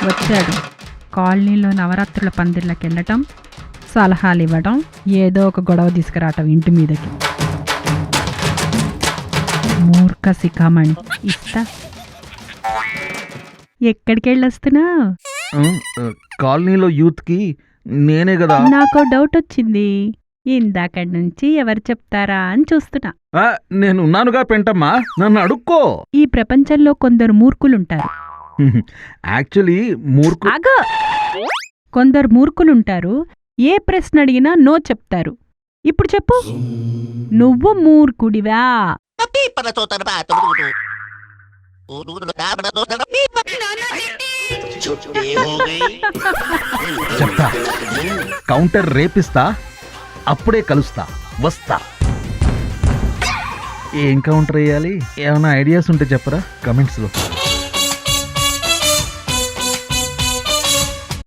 వచ్చాడు. కాలనీలో నవరాత్రుల పందిళ్ళకి వెళ్ళటం, సలహాలు ఇవ్వటం, ఏదో ఒక గొడవ తీసుకురావటం ఇంటి మీదకి. మూర్ఖ శిఖామణి ఇస్తా. ఎక్కడికి వెళ్ళొస్తున్నావు? కాలనీలో యూత్ కి నేనే కదా. నాకో డౌట్ వచ్చింది. ఇందాకడి నుంచి ఎవరు చెప్తారా అని చూస్తున్నా. నేనున్నానుగా పెంటమ్మా, నన్ను అడుక్కో. ఈ ప్రపంచంలో కొందరు మూర్ఖులుంటారు. యాక్చువల్లీ ఆగో! కొందరు మూర్ఖులుంటారు. ఏ ప్రశ్న అడిగినా నో చెప్తారు. ఇప్పుడు చెప్పు, నువ్వు మూర్ఖుడివా? చెప్తా, కౌంటర్ రేపిస్తా, అప్పుడే కలుస్తా, వస్తా. ఏం కౌంటర్ వేయాలి? ఏమైనా ఐడియాస్ ఉంటే చెప్పరా కమెంట్స్లో.